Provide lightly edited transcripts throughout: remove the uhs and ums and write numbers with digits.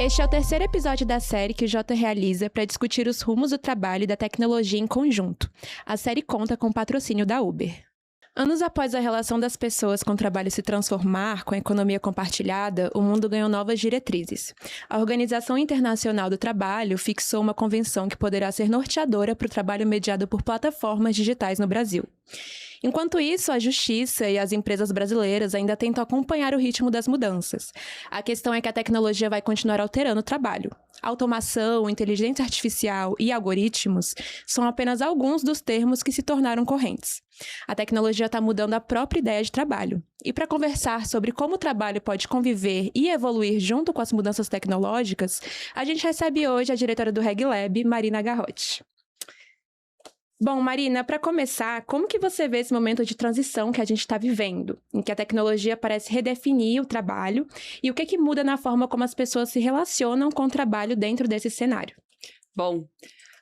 Este é o terceiro episódio da série que o Jota realiza para discutir os rumos do trabalho e da tecnologia em conjunto. A série conta com o patrocínio da Uber. Anos após a relação das pessoas com o trabalho se transformar com a economia compartilhada, o mundo ganhou novas diretrizes. A Organização Internacional do Trabalho fixou uma convenção que poderá ser norteadora para o trabalho mediado por plataformas digitais no Brasil. Enquanto isso, a Justiça e as empresas brasileiras ainda tentam acompanhar o ritmo das mudanças. A questão é que a tecnologia vai continuar alterando o trabalho. Automação, inteligência artificial e algoritmos são apenas alguns dos termos que se tornaram correntes. A tecnologia está mudando a própria ideia de trabalho. E para conversar sobre como o trabalho pode conviver e evoluir junto com as mudanças tecnológicas, a gente recebe hoje a diretora do RegLab, Marina Garrotti. Bom, Marina, para começar, como que você vê esse momento de transição que a gente está vivendo, em que a tecnologia parece redefinir o trabalho, e o que muda na forma como as pessoas se relacionam com o trabalho dentro desse cenário? Bom,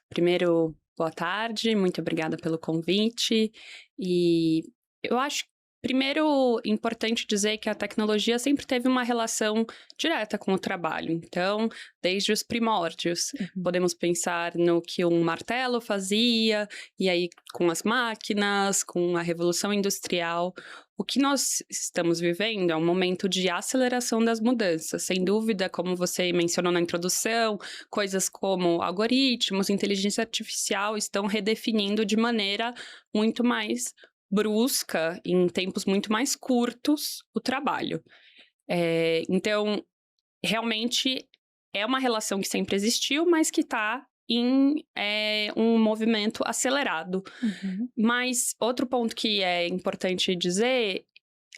primeiro, boa tarde, muito obrigada pelo convite, e eu acho primeiro, importante dizer que a tecnologia sempre teve uma relação direta com o trabalho. Então, desde os primórdios, podemos pensar no que um martelo fazia, e aí com as máquinas, com a Revolução Industrial. O que nós estamos vivendo é um momento de aceleração das mudanças. Sem dúvida, como você mencionou na introdução, coisas como algoritmos, inteligência artificial estão redefinindo de maneira muito mais brusca, em tempos muito mais curtos, o trabalho. Então, realmente, é uma relação que sempre existiu, mas que está em um movimento acelerado. Mas outro ponto que é importante dizer,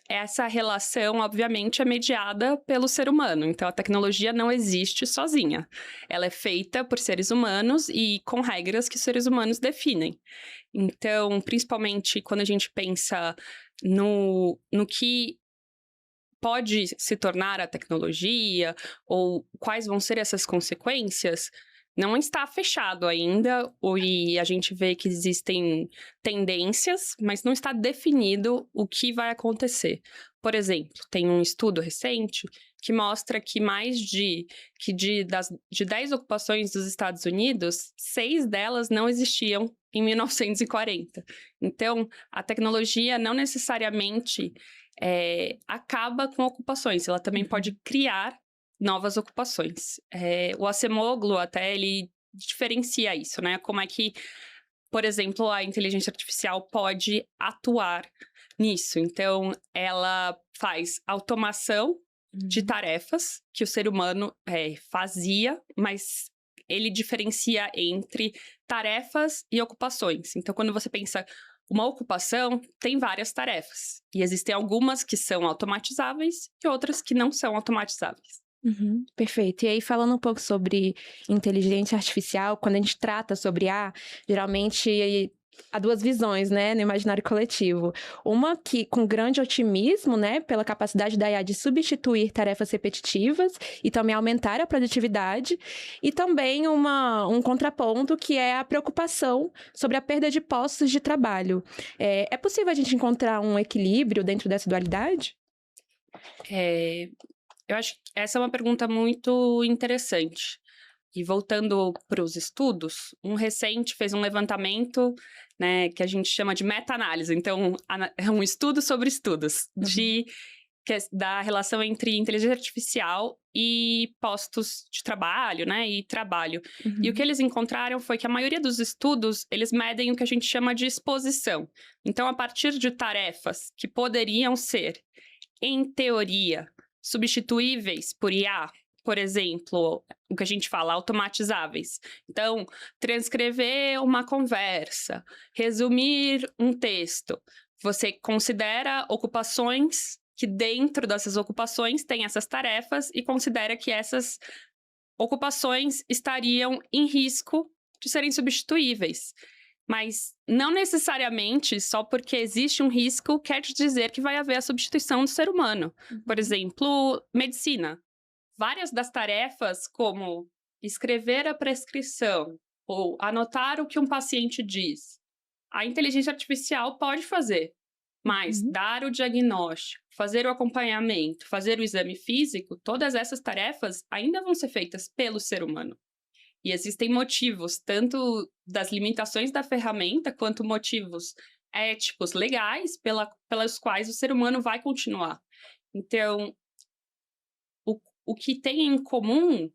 essa relação, obviamente, é mediada pelo ser humano. Então, a tecnologia não existe sozinha. Ela é feita por seres humanos e com regras que os seres humanos definem. Então, principalmente quando a gente pensa no que pode se tornar a tecnologia ou quais vão ser essas consequências, não está fechado ainda, e a gente vê que existem tendências, mas não está definido o que vai acontecer. Por exemplo, tem um estudo recente que mostra que mais de 10 ocupações dos Estados Unidos, 6 delas não existiam em 1940. Então, a tecnologia não necessariamente acaba com ocupações, ela também pode criar novas ocupações. O Acemoglu até ele diferencia isso, né? Como é que, por exemplo, a inteligência artificial pode atuar nisso. Então, ela faz automação de tarefas que o ser humano fazia, mas ele diferencia entre tarefas e ocupações. Então, quando você pensa uma ocupação, tem várias tarefas. E existem algumas que são automatizáveis e outras que não são automatizáveis. Perfeito. E aí, falando um pouco sobre inteligência artificial, quando a gente trata sobre geralmente há duas visões, né, no imaginário coletivo. Uma que, com grande otimismo, né, pela capacidade da IA de substituir tarefas repetitivas e também aumentar a produtividade, e também um contraponto que é a preocupação sobre a perda de postos de trabalho. É possível a gente encontrar um equilíbrio dentro dessa dualidade? Eu acho que essa é uma pergunta muito interessante. E voltando para os estudos, um recente fez um levantamento, né, que a gente chama de meta-análise. Então, é um estudo sobre estudos da relação entre inteligência artificial e postos de trabalho, né, e trabalho. E o que eles encontraram foi que a maioria dos estudos, eles medem o que a gente chama de exposição. Então, a partir de tarefas que poderiam ser, em teoria, substituíveis por IA, por exemplo, o que a gente fala, automatizáveis. Então, transcrever uma conversa, resumir um texto. Você considera ocupações que dentro dessas ocupações tem essas tarefas e considera que essas ocupações estariam em risco de serem substituíveis. Mas não necessariamente, só porque existe um risco, quer dizer que vai haver a substituição do ser humano. Por exemplo, medicina. Várias das tarefas, como escrever a prescrição ou anotar o que um paciente diz, a inteligência artificial pode fazer. Mas dar o diagnóstico, fazer o acompanhamento, fazer o exame físico, todas essas tarefas ainda vão ser feitas pelo ser humano. E existem motivos, tanto das limitações da ferramenta, quanto motivos éticos, legais, pelos quais o ser humano vai continuar. Então, o que tem em comum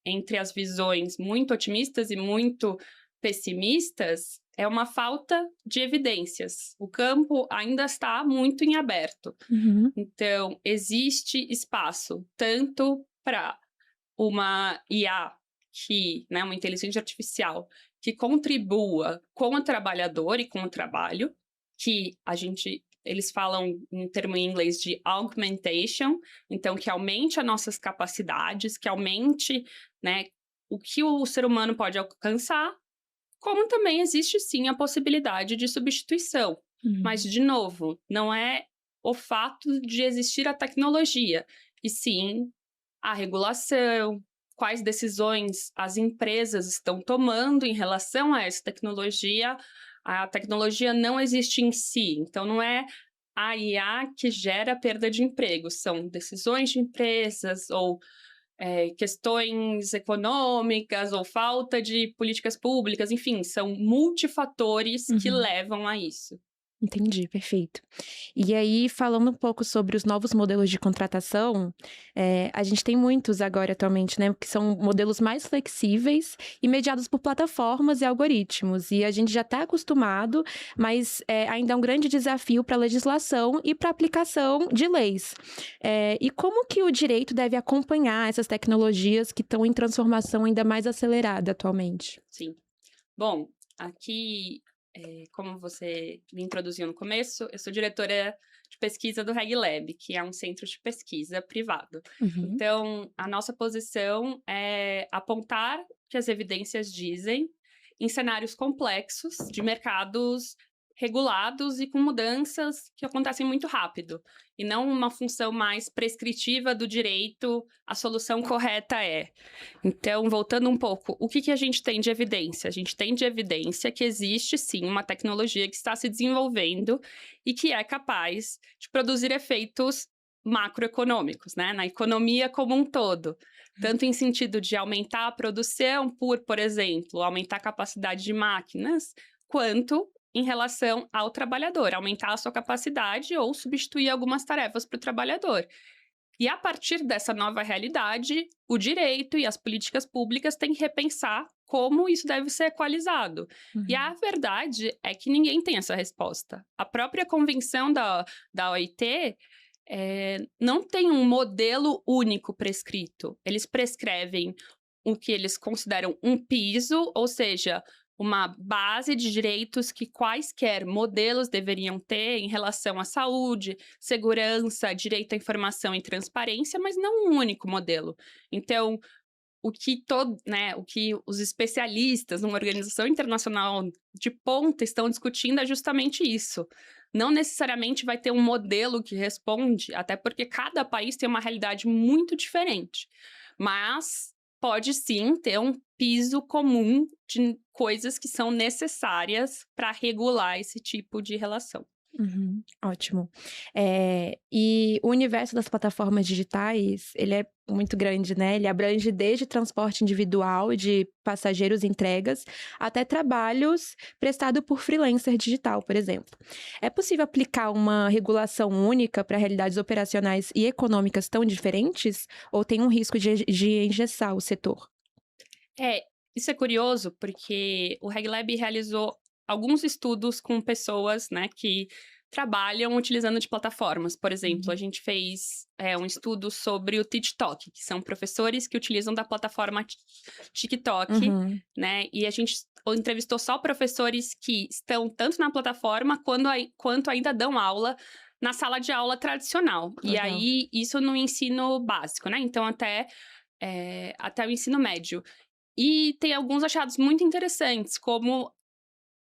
entre as visões muito otimistas e muito pessimistas é uma falta de evidências. O campo ainda está muito em aberto. Então, existe espaço tanto para uma IA uma inteligência artificial, que contribua com o trabalhador e com o trabalho, que eles falam um termo em inglês de augmentation, então que aumente as nossas capacidades, que aumente, né, o que o ser humano pode alcançar, como também existe sim a possibilidade de substituição. Mas, de novo, não é o fato de existir a tecnologia, e sim a regulação, quais decisões as empresas estão tomando em relação a essa tecnologia. A tecnologia não existe em si, então não é a IA que gera perda de emprego, são decisões de empresas ou questões econômicas ou falta de políticas públicas, enfim, são multifatores que levam a isso. Entendi, perfeito. E aí, falando um pouco sobre os novos modelos de contratação, a gente tem muitos agora atualmente, né? Que são modelos mais flexíveis e mediados por plataformas e algoritmos. E a gente já está acostumado, mas ainda é um grande desafio para a legislação e para a aplicação de leis. E como que o direito deve acompanhar essas tecnologias que estão em transformação ainda mais acelerada atualmente? Sim. Bom, aqui, como você me introduziu no começo, eu sou diretora de pesquisa do RegLab, que é um centro de pesquisa privado. Então, a nossa posição é apontar o que as evidências dizem em cenários complexos de mercados regulados e com mudanças que acontecem muito rápido, e não uma função mais prescritiva do direito, a solução correta é. Então, voltando um pouco, o que a gente tem de evidência? A gente tem de evidência que existe, sim, uma tecnologia que está se desenvolvendo e que é capaz de produzir efeitos macroeconômicos, né? Na economia como um todo. Tanto em sentido de aumentar a produção por exemplo, aumentar a capacidade de máquinas, quanto em relação ao trabalhador, aumentar a sua capacidade ou substituir algumas tarefas para o trabalhador. E a partir dessa nova realidade, o direito e as políticas públicas têm que repensar como isso deve ser equalizado. E a verdade é que ninguém tem essa resposta. A própria convenção da OIT não tem um modelo único prescrito. Eles prescrevem o que eles consideram um piso, ou seja, uma base de direitos que quaisquer modelos deveriam ter em relação à saúde, segurança, direito à informação e transparência, mas não um único modelo. Então, o que os especialistas numa organização internacional de ponta estão discutindo é justamente isso. Não necessariamente vai ter um modelo que responde, até porque cada país tem uma realidade muito diferente. Mas pode sim ter um piso comum de coisas que são necessárias para regular esse tipo de relação. Ótimo. E o universo das plataformas digitais, ele é muito grande, né? Ele abrange desde transporte individual de passageiros e entregas, até trabalhos prestados por freelancer digital, por exemplo. É possível aplicar uma regulação única para realidades operacionais e econômicas tão diferentes? Ou tem um risco de engessar o setor? Isso é curioso, porque o RegLab realizou alguns estudos com pessoas, né, que trabalham utilizando de plataformas. Por exemplo, a gente fez um estudo sobre o TikTok, que são professores que utilizam da plataforma TikTok, né? E a gente entrevistou só professores que estão tanto na plataforma quanto ainda dão aula na sala de aula tradicional. Legal. E aí, isso no ensino básico, né? Então, até o ensino médio. E tem alguns achados muito interessantes, como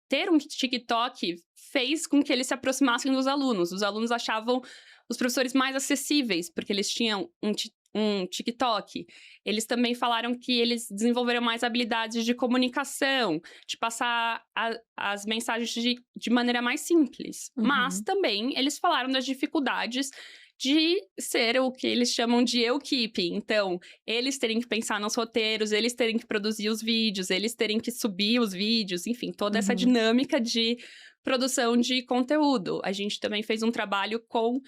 ter um TikTok fez com que eles se aproximassem dos alunos. Os alunos achavam os professores mais acessíveis, porque eles tinham um TikTok, eles também falaram que eles desenvolveram mais habilidades de comunicação, de passar as mensagens de maneira mais simples. Mas também eles falaram das dificuldades de ser o que eles chamam de eu-keeping. Então, eles terem que pensar nos roteiros, eles terem que produzir os vídeos, eles terem que subir os vídeos, enfim, toda essa dinâmica de produção de conteúdo. A gente também fez um trabalho com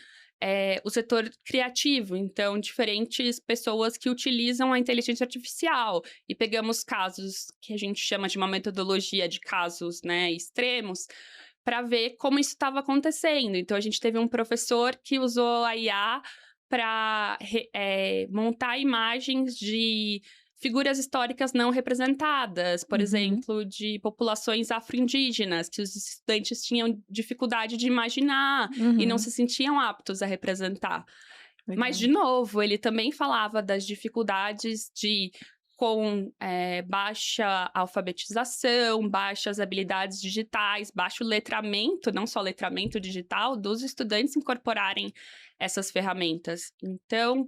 o setor criativo, então, diferentes pessoas que utilizam a inteligência artificial. E pegamos casos que a gente chama de uma metodologia de casos, né, extremos, para ver como isso estava acontecendo. Então, a gente teve um professor que usou a IA para montar imagens de figuras históricas não representadas, por exemplo, de populações afro-indígenas, que os estudantes tinham dificuldade de imaginar e não se sentiam aptos a representar. Legal. Mas, de novo, ele também falava das dificuldades com baixa alfabetização, baixas habilidades digitais, baixo letramento, não só letramento digital, dos estudantes incorporarem essas ferramentas. Então,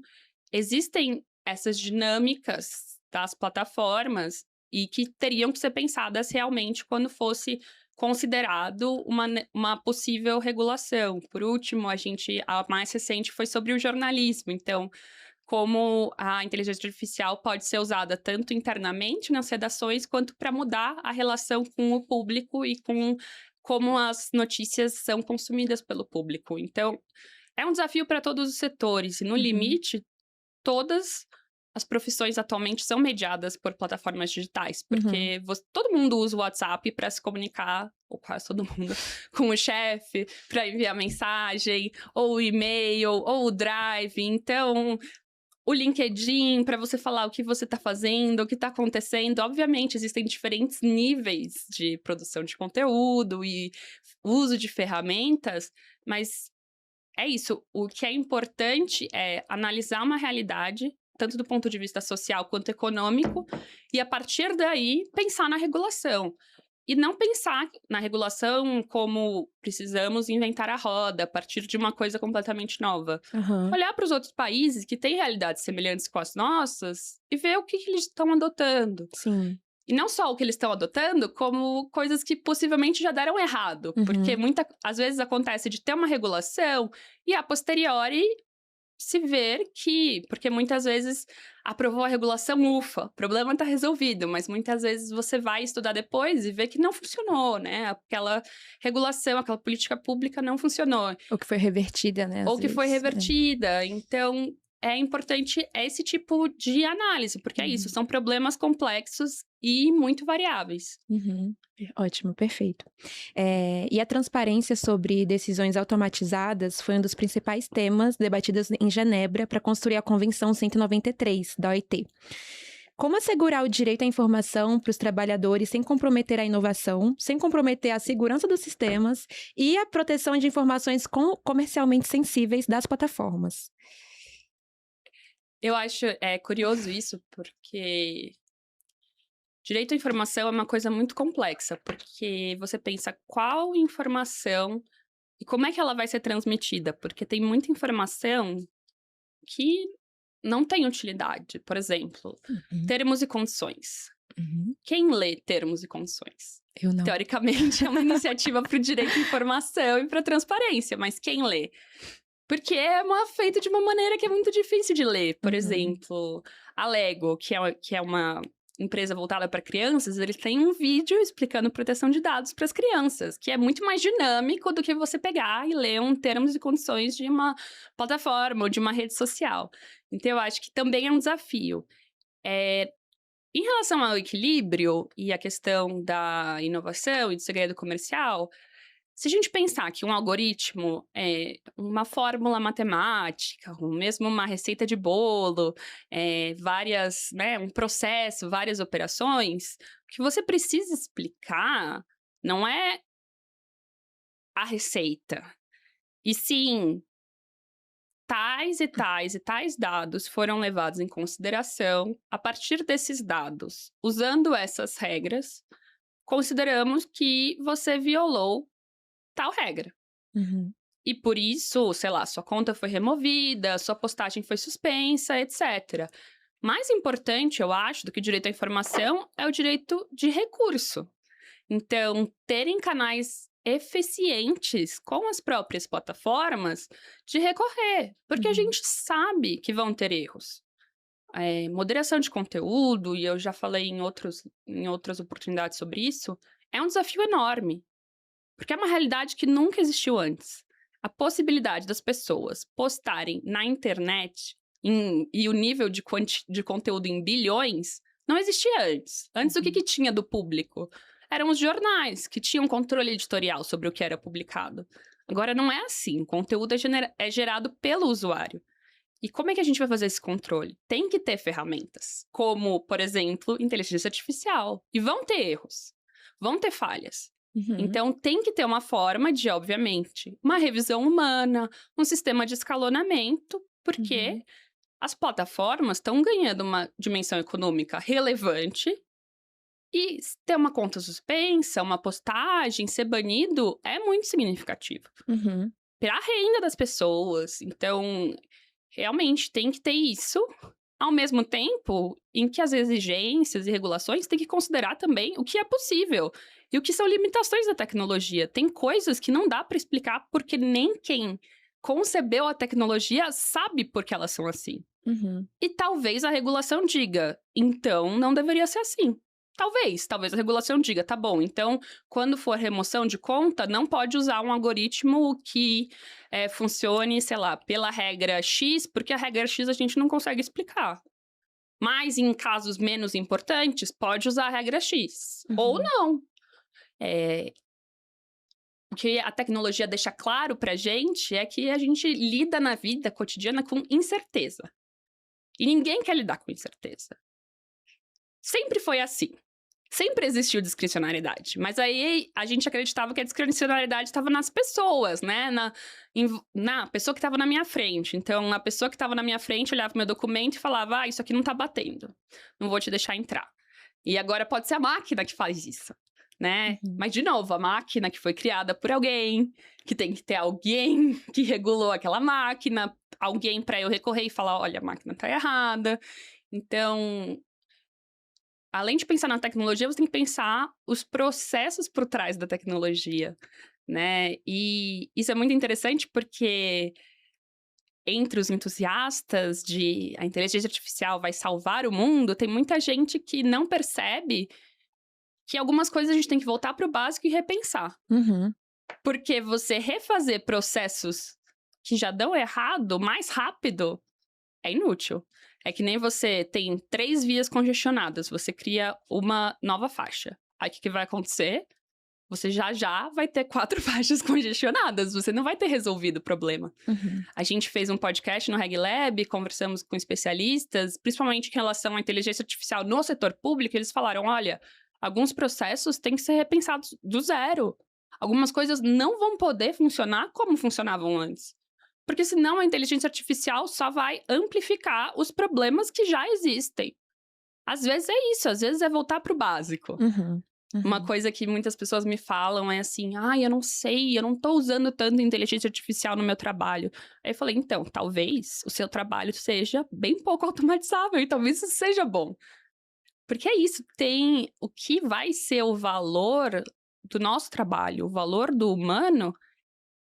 existem essas dinâmicas das plataformas e que teriam que ser pensadas realmente quando fosse considerado uma possível regulação. Por último, a mais recente foi sobre o jornalismo. Então, como a inteligência artificial pode ser usada tanto internamente nas redações, quanto para mudar a relação com o público e com como as notícias são consumidas pelo público. Então, é um desafio para todos os setores. E, no limite, todas as profissões atualmente são mediadas por plataformas digitais, porque todo mundo usa o WhatsApp para se comunicar, ou quase todo mundo, com o chefe, para enviar mensagem, ou o e-mail, ou o Drive. Então, o LinkedIn, para você falar o que você está fazendo, o que está acontecendo. Obviamente, existem diferentes níveis de produção de conteúdo e uso de ferramentas, mas é isso. O que é importante é analisar uma realidade, tanto do ponto de vista social quanto econômico, e a partir daí pensar na regulação. E não pensar na regulação como precisamos inventar a roda a partir de uma coisa completamente nova. Olhar para os outros países que têm realidades semelhantes com as nossas e ver o que eles estão adotando. Sim. E não só o que eles estão adotando, como coisas que possivelmente já deram errado. Porque às vezes acontece de ter uma regulação e, a posteriori, se ver que... Porque muitas vezes aprovou a regulação, ufa, o problema está resolvido. Mas muitas vezes você vai estudar depois e vê que não funcionou, né? Aquela regulação, aquela política pública não funcionou. Ou que foi revertida, né? Ou que foi revertida. Então, é importante esse tipo de análise, porque é isso, são problemas complexos e muito variáveis. Ótimo, perfeito. E a transparência sobre decisões automatizadas foi um dos principais temas debatidos em Genebra para construir a Convenção 193 da OIT. Como assegurar o direito à informação para os trabalhadores sem comprometer a inovação, sem comprometer a segurança dos sistemas e a proteção de informações comercialmente sensíveis das plataformas? Eu acho curioso isso, porque direito à informação é uma coisa muito complexa, porque você pensa qual informação e como é que ela vai ser transmitida, porque tem muita informação que não tem utilidade. Por exemplo, termos e condições. Quem lê termos e condições? Eu não. Teoricamente, é uma iniciativa para o direito à informação e para a transparência, mas quem lê? Porque é feito de uma maneira que é muito difícil de ler. Por exemplo, a Lego, que é uma empresa voltada para crianças, eles têm um vídeo explicando proteção de dados para as crianças, que é muito mais dinâmico do que você pegar e ler termos e condições de uma plataforma ou de uma rede social. Então, eu acho que também é um desafio. Em relação ao equilíbrio e a questão da inovação e do segredo comercial, se a gente pensar que um algoritmo é uma fórmula matemática, ou mesmo uma receita de bolo, um processo, várias operações, o que você precisa explicar não é a receita. E sim, tais e tais e tais dados foram levados em consideração. A partir desses dados, usando essas regras, consideramos que você violou tal regra. E por isso, sei lá, sua conta foi removida, sua postagem foi suspensa, etc. Mais importante, eu acho, do que o direito à informação é o direito de recurso. Então, terem canais eficientes com as próprias plataformas de recorrer, porque a gente sabe que vão ter erros. Moderação de conteúdo, e eu já falei em outras oportunidades sobre isso, é um desafio enorme, porque é uma realidade que nunca existiu antes. A possibilidade das pessoas postarem na internet e o nível de conteúdo em bilhões não existia antes. Antes, o que tinha do público? Eram os jornais, que tinham controle editorial sobre o que era publicado. Agora, não é assim. O conteúdo é gerado pelo usuário. E como é que a gente vai fazer esse controle? Tem que ter ferramentas, como, por exemplo, inteligência artificial. E vão ter erros, vão ter falhas. Então, tem que ter uma forma de, obviamente, uma revisão humana, um sistema de escalonamento, porque as plataformas estão ganhando uma dimensão econômica relevante e ter uma conta suspensa, uma postagem, ser banido, é muito significativo. Para a renda das pessoas. Então, realmente, tem que ter isso, ao mesmo tempo em que as exigências e regulações têm que considerar também o que é possível e o que são limitações da tecnologia. Tem coisas que não dá para explicar porque nem quem concebeu a tecnologia sabe por que elas são assim. E talvez a regulação diga, então não deveria ser assim. Talvez a regulação diga, tá bom, então quando for remoção de conta, não pode usar um algoritmo que funcione, sei lá, pela regra X, porque a regra X a gente não consegue explicar. Mas em casos menos importantes, pode usar a regra X. Ou não. O que a tecnologia deixa claro pra gente é que a gente lida na vida cotidiana com incerteza. E ninguém quer lidar com incerteza. Sempre foi assim. Sempre existiu discricionariedade, mas aí a gente acreditava que a discricionariedade estava nas pessoas, né? Na pessoa que estava na minha frente. Então, a pessoa que estava na minha frente olhava o meu documento e falava, isso aqui não tá batendo, não vou te deixar entrar. E agora pode ser a máquina que faz isso, né? Mas, de novo, a máquina que foi criada por alguém, que tem que ter alguém que regulou aquela máquina, alguém para eu recorrer e falar, olha, a máquina tá errada. Então, além de pensar na tecnologia, você tem que pensar os processos por trás da tecnologia, né? E isso é muito interessante porque entre os entusiastas de a inteligência artificial vai salvar o mundo, tem muita gente que não percebe que algumas coisas a gente tem que voltar para o básico e repensar. Porque você refazer processos que já dão errado mais rápido é inútil. É que nem você tem 3 vias congestionadas, você cria uma nova faixa. Aí o que vai acontecer? Você já vai ter 4 faixas congestionadas, você não vai ter resolvido o problema. A gente fez um podcast no RegLab, conversamos com especialistas, principalmente em relação à inteligência artificial no setor público, eles falaram, olha, alguns processos têm que ser repensados do zero. Algumas coisas não vão poder funcionar como funcionavam antes. Porque senão a inteligência artificial só vai amplificar os problemas que já existem. Às vezes é isso, às vezes é voltar para o básico. Uma coisa que muitas pessoas me falam é assim, eu não sei, eu não tô usando tanto inteligência artificial no meu trabalho. Aí eu falei, então, talvez o seu trabalho seja bem pouco automatizável e talvez isso seja bom. Porque é isso, tem o que vai ser o valor do nosso trabalho, o valor do humano,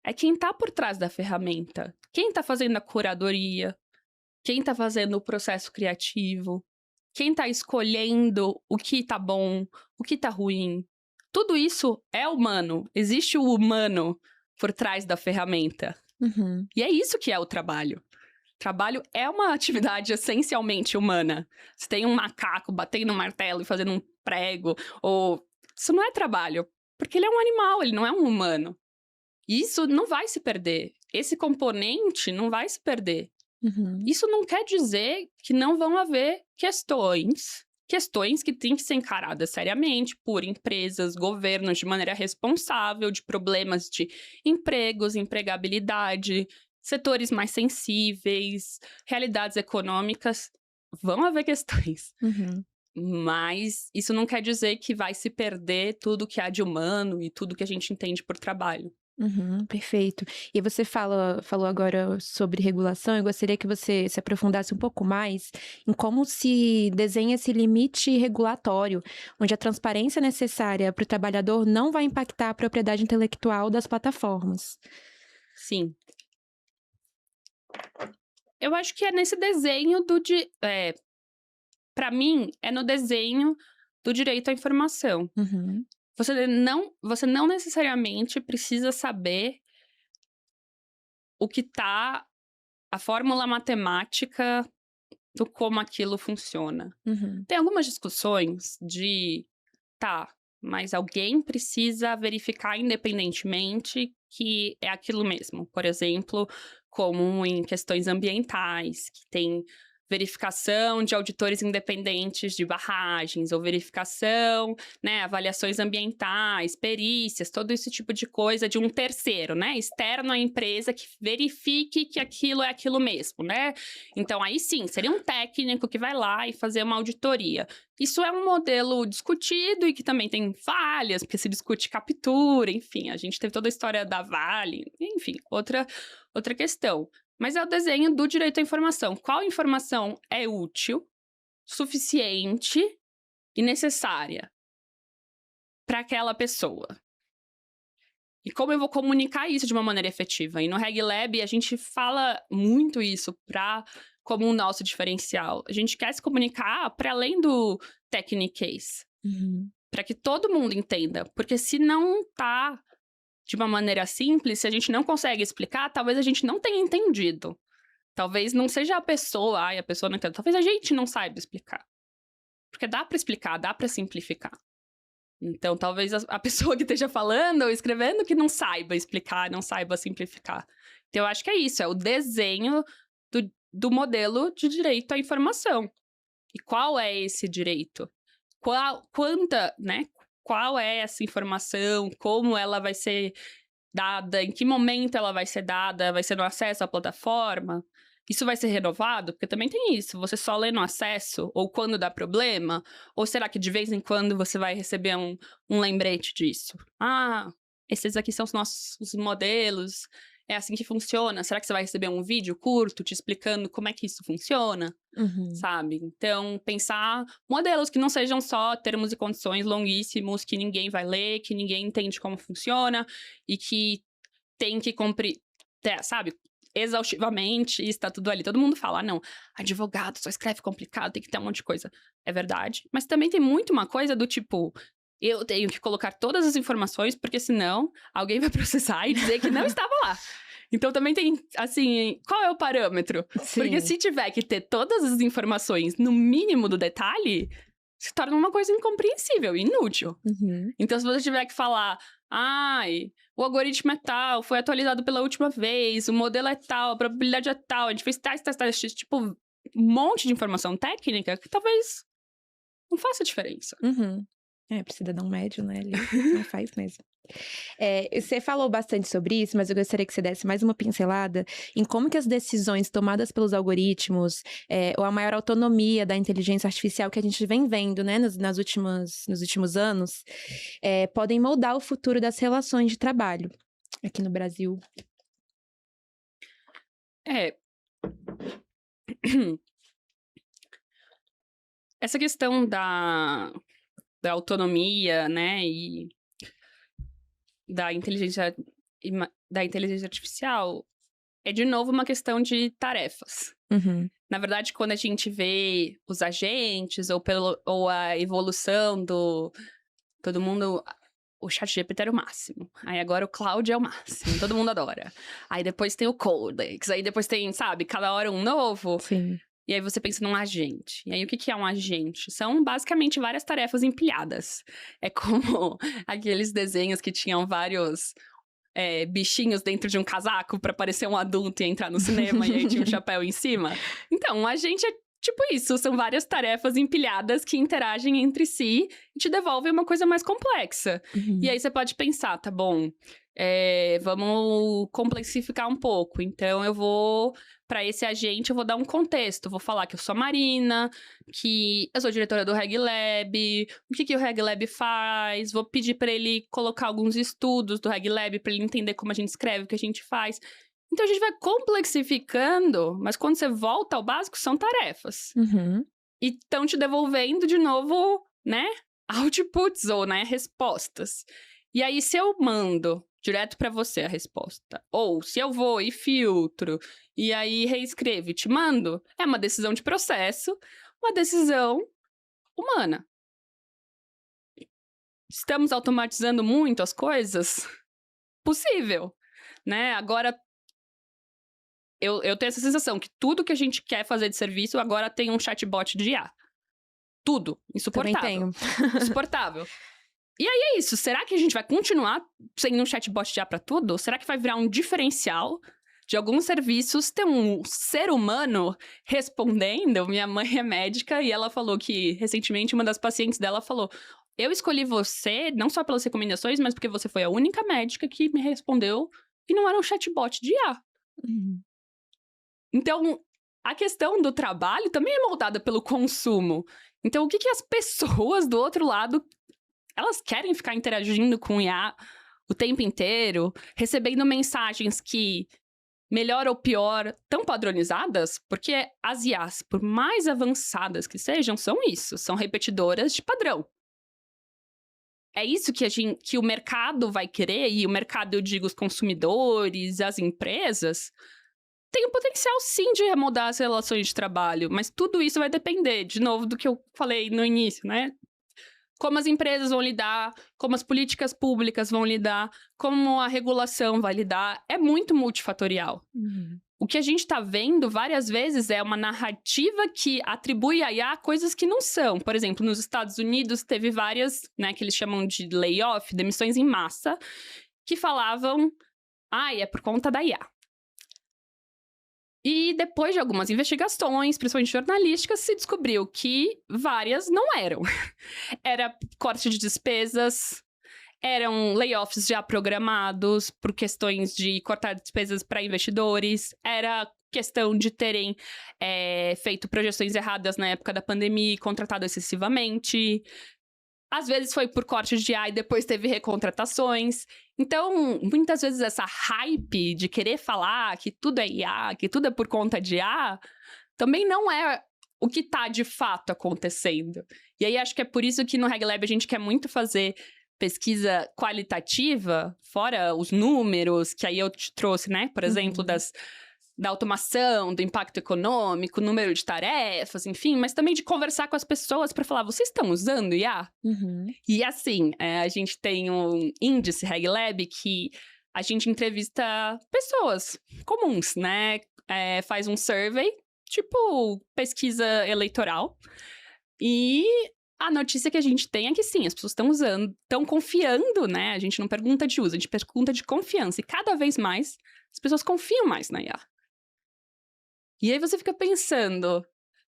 é quem tá por trás da ferramenta. Quem tá fazendo a curadoria, quem tá fazendo o processo criativo, quem tá escolhendo o que tá bom, o que tá ruim. Tudo isso é humano. Existe o humano por trás da ferramenta. E é isso que é o trabalho. Trabalho é uma atividade essencialmente humana. Você tem um macaco batendo um martelo e fazendo um prego, isso não é trabalho, porque ele é um animal, ele não é um humano. Isso não vai se perder. Esse componente não vai se perder. Isso não quer dizer que não vão haver questões que têm que ser encaradas seriamente por empresas, governos, de maneira responsável, de problemas de empregos, empregabilidade, setores mais sensíveis, realidades econômicas. Vão haver questões. Mas isso não quer dizer que vai se perder tudo que há de humano e tudo que a gente entende por trabalho. Perfeito. E você falou agora sobre regulação, eu gostaria que você se aprofundasse um pouco mais em como se desenha esse limite regulatório, onde a transparência necessária para o trabalhador não vai impactar a propriedade intelectual das plataformas. Sim. Eu acho que é nesse desenho para mim, é no desenho do direito à informação. Você não necessariamente precisa saber o que tá, a fórmula matemática do como aquilo funciona. Tem algumas discussões mas alguém precisa verificar independentemente que é aquilo mesmo. Por exemplo, como em questões ambientais, que tem verificação de auditores independentes de barragens, ou verificação, né, avaliações ambientais, perícias, todo esse tipo de coisa de um terceiro, né, externo à empresa que verifique que aquilo é aquilo mesmo, né? Então, aí sim, seria um técnico que vai lá e fazer uma auditoria. Isso é um modelo discutido e que também tem falhas, porque se discute captura, enfim, a gente teve toda a história da Vale, enfim, outra questão. Mas é o desenho do direito à informação. Qual informação é útil, suficiente e necessária para aquela pessoa? E como eu vou comunicar isso de uma maneira efetiva? E no RegLab a gente fala muito isso como um nosso diferencial. A gente quer se comunicar para além do technicase. Para que todo mundo entenda. Porque se não tá de uma maneira simples, se a gente não consegue explicar, talvez a gente não tenha entendido. Talvez não seja a pessoa não entende. Talvez a gente não saiba explicar. Porque dá para explicar, dá para simplificar. Então, talvez a pessoa que esteja falando ou escrevendo que não saiba explicar, não saiba simplificar. Então, eu acho que é isso, é o desenho do modelo de direito à informação. E qual é esse direito? Qual é essa informação? Como ela vai ser dada? Em que momento ela vai ser dada? Vai ser no acesso à plataforma? Isso vai ser renovado? Porque também tem isso. Você só lê no acesso? Ou quando dá problema? Ou será que de vez em quando você vai receber um lembrete disso? Esses aqui são os nossos modelos. É assim que funciona. Será que você vai receber um vídeo curto te explicando como é que isso funciona? Sabe? Então, pensar modelos que não sejam só termos e condições longuíssimos, que ninguém vai ler, que ninguém entende como funciona e que tem que cumprir, sabe? Exaustivamente, e está tudo ali. Todo mundo fala, não, advogado só escreve complicado, tem que ter um monte de coisa. É verdade. Mas também tem muito uma coisa do tipo, eu tenho que colocar todas as informações, porque senão alguém vai processar e dizer que não estava lá. Então também tem, assim, qual é o parâmetro? Sim. Porque se tiver que ter todas as informações no mínimo do detalhe, se torna uma coisa incompreensível, inútil. Então se você tiver que falar, o algoritmo é tal, foi atualizado pela última vez, o modelo é tal, a probabilidade é tal, a gente fez tais, tipo, um monte de informação técnica que talvez não faça diferença. Pro cidadão médio, né? Ele não faz mesmo. Você falou bastante sobre isso, mas eu gostaria que você desse mais uma pincelada em como que as decisões tomadas pelos algoritmos, ou a maior autonomia da inteligência artificial que a gente vem vendo, né, nos últimos anos, podem moldar o futuro das relações de trabalho aqui no Brasil. Essa questão da autonomia, né, e da inteligência artificial é, de novo, uma questão de tarefas. Na verdade, quando a gente vê os agentes ou a evolução do todo mundo... O ChatGPT era o máximo. Aí agora o Claude é o máximo. Todo mundo adora. Aí depois tem o Codex. Aí depois tem, sabe, cada hora um novo. Sim. E aí você pensa num agente. E aí o que é um agente? São basicamente várias tarefas empilhadas. É como aqueles desenhos que tinham vários bichinhos dentro de um casaco pra parecer um adulto e entrar no cinema. E aí tinha um chapéu em cima. Então, um agente é tipo isso, são várias tarefas empilhadas que interagem entre si e te devolvem uma coisa mais complexa. E aí você pode pensar, tá bom, vamos complexificar um pouco. Então eu vou, para esse agente, eu vou dar um contexto. Vou falar que eu sou a Marina, que eu sou diretora do RegLab, o que o RegLab faz. Vou pedir para ele colocar alguns estudos do RegLab para ele entender como a gente escreve, o que a gente faz. Então, a gente vai complexificando, mas quando você volta ao básico, são tarefas. E estão te devolvendo de novo, né, outputs ou, né, respostas. E aí, se eu mando direto para você a resposta, ou se eu vou e filtro, e aí reescrevo e te mando, é uma decisão de processo, uma decisão humana. Estamos automatizando muito as coisas? Possível, né? Agora, eu tenho essa sensação que tudo que a gente quer fazer de serviço agora tem um chatbot de IA. Tudo. Insuportável. Também tenho. Insuportável. E aí é isso. Será que a gente vai continuar sendo um chatbot de IA pra tudo? Será que vai virar um diferencial de alguns serviços ter um ser humano respondendo? Minha mãe é médica e ela falou que, recentemente, uma das pacientes dela falou: eu escolhi você, não só pelas recomendações, mas porque você foi a única médica que me respondeu e não era um chatbot de IA. Então, a questão do trabalho também é moldada pelo consumo. Então, o que as pessoas do outro lado, elas querem ficar interagindo com o IA o tempo inteiro, recebendo mensagens que, melhor ou pior, estão padronizadas? Porque as IAs, por mais avançadas que sejam, são isso, são repetidoras de padrão. É isso que o mercado vai querer, e o mercado, eu digo, os consumidores, as empresas, tem o potencial, sim, de remoldar as relações de trabalho, mas tudo isso vai depender, de novo, do que eu falei no início, né? Como as empresas vão lidar, como as políticas públicas vão lidar, como a regulação vai lidar, é muito multifatorial. O que a gente está vendo várias vezes é uma narrativa que atribui a IA coisas que não são. Por exemplo, nos Estados Unidos teve várias, né, que eles chamam de layoff, demissões em massa, que falavam, é por conta da IA. E depois de algumas investigações, principalmente jornalísticas, se descobriu que várias não eram. Era corte de despesas, eram layoffs já programados por questões de cortar despesas para investidores, era questão de terem feito projeções erradas na época da pandemia e contratado excessivamente. Às vezes foi por corte de IA e depois teve recontratações. Então, muitas vezes essa hype de querer falar que tudo é IA, que tudo é por conta de IA, também não é o que está de fato acontecendo. E aí, acho que é por isso que no RegLab a gente quer muito fazer pesquisa qualitativa, fora os números, que aí eu te trouxe, né? Por exemplo, da automação, do impacto econômico, número de tarefas, enfim, mas também de conversar com as pessoas para falar, vocês estão usando IA? E assim, a gente tem um índice RegLab que a gente entrevista pessoas comuns, né? Faz um survey, tipo pesquisa eleitoral, e a notícia que a gente tem é que sim, as pessoas estão usando, estão confiando, né? A gente não pergunta de uso, a gente pergunta de confiança, e cada vez mais as pessoas confiam mais na IA. E aí você fica pensando,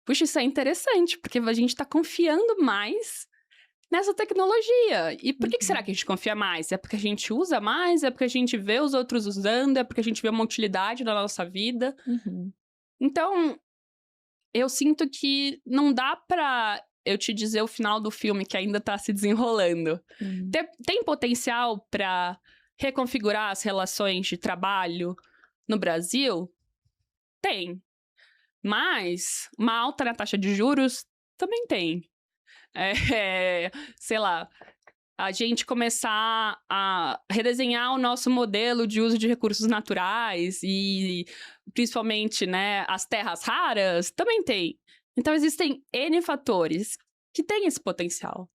puxa, isso é interessante, porque a gente está confiando mais nessa tecnologia. E por que será que a gente confia mais? É porque a gente usa mais? É porque a gente vê os outros usando? É porque a gente vê uma utilidade na nossa vida? Então, eu sinto que não dá pra eu te dizer o final do filme que ainda tá se desenrolando. Tem potencial pra reconfigurar as relações de trabalho no Brasil? Tem. Mas uma alta na taxa de juros também tem. Sei lá, a gente começar a redesenhar o nosso modelo de uso de recursos naturais e, principalmente, né, as terras raras, também tem. Então, existem N fatores que têm esse potencial.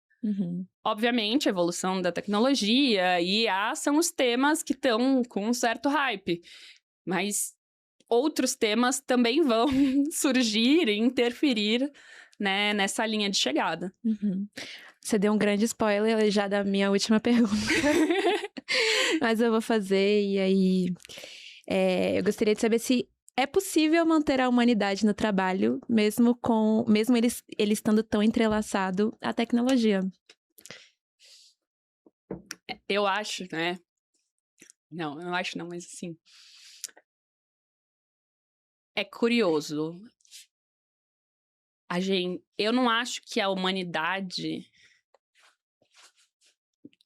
Obviamente, a evolução da tecnologia e IA são os temas que estão com um certo hype, mas outros temas também vão surgir e interferir, né, nessa linha de chegada. Você deu um grande spoiler já da minha última pergunta. Mas eu vou fazer, e aí eu gostaria de saber se é possível manter a humanidade no trabalho, mesmo ele estando tão entrelaçado à tecnologia? Eu acho, né? Não, eu acho não, mas assim... É curioso. Eu não acho que a humanidade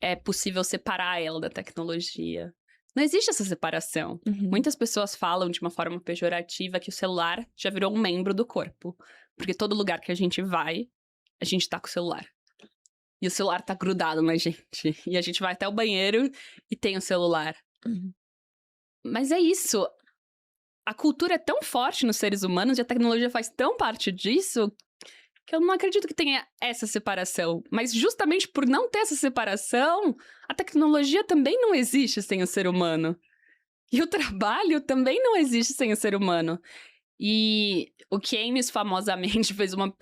é possível separar ela da tecnologia. Não existe essa separação. Uhum. Muitas pessoas falam de uma forma pejorativa que o celular já virou um membro do corpo. Porque todo lugar que a gente vai, a gente tá com o celular. E o celular tá grudado na gente. E a gente vai até o banheiro e tem o celular. Uhum. Mas é isso. A cultura é tão forte nos seres humanos e a tecnologia faz tão parte disso que eu não acredito que tenha essa separação. Mas justamente por não ter essa separação, a tecnologia também não existe sem o ser humano. E o trabalho também não existe sem o ser humano. E o Keynes famosamente fez uma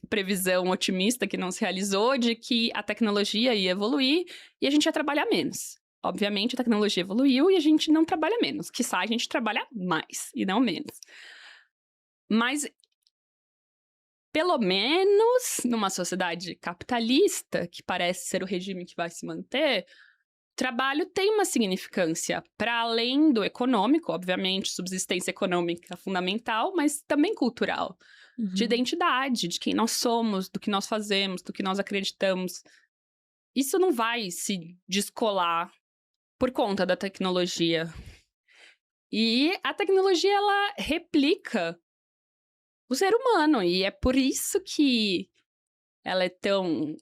previsão otimista que não se realizou de que a tecnologia ia evoluir e a gente ia trabalhar menos. Obviamente, a tecnologia evoluiu e a gente não trabalha menos. Quiçá, a gente trabalha mais e não menos. Mas, pelo menos, numa sociedade capitalista, que parece ser o regime que vai se manter, trabalho tem uma significância para além do econômico, obviamente, subsistência econômica fundamental, mas também cultural. Uhum. De identidade, de quem nós somos, do que nós fazemos, do que nós acreditamos. Isso não vai se descolar por conta da tecnologia. E a tecnologia, ela replica o ser humano. E é por isso que ela é tão,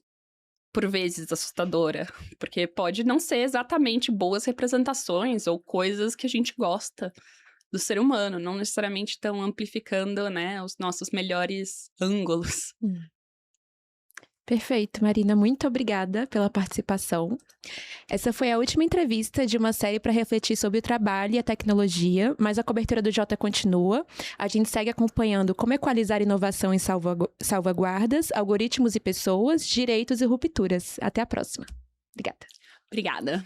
por vezes, assustadora. Porque pode não ser exatamente boas representações ou coisas que a gente gosta do ser humano. Não necessariamente estão amplificando, né, os nossos melhores ângulos. Perfeito, Marina. Muito obrigada pela participação. Essa foi a última entrevista de uma série para refletir sobre o trabalho e a tecnologia, mas a cobertura do Jota continua. A gente segue acompanhando como equalizar inovação em salvaguardas, algoritmos e pessoas, direitos e rupturas. Até a próxima. Obrigada. Obrigada.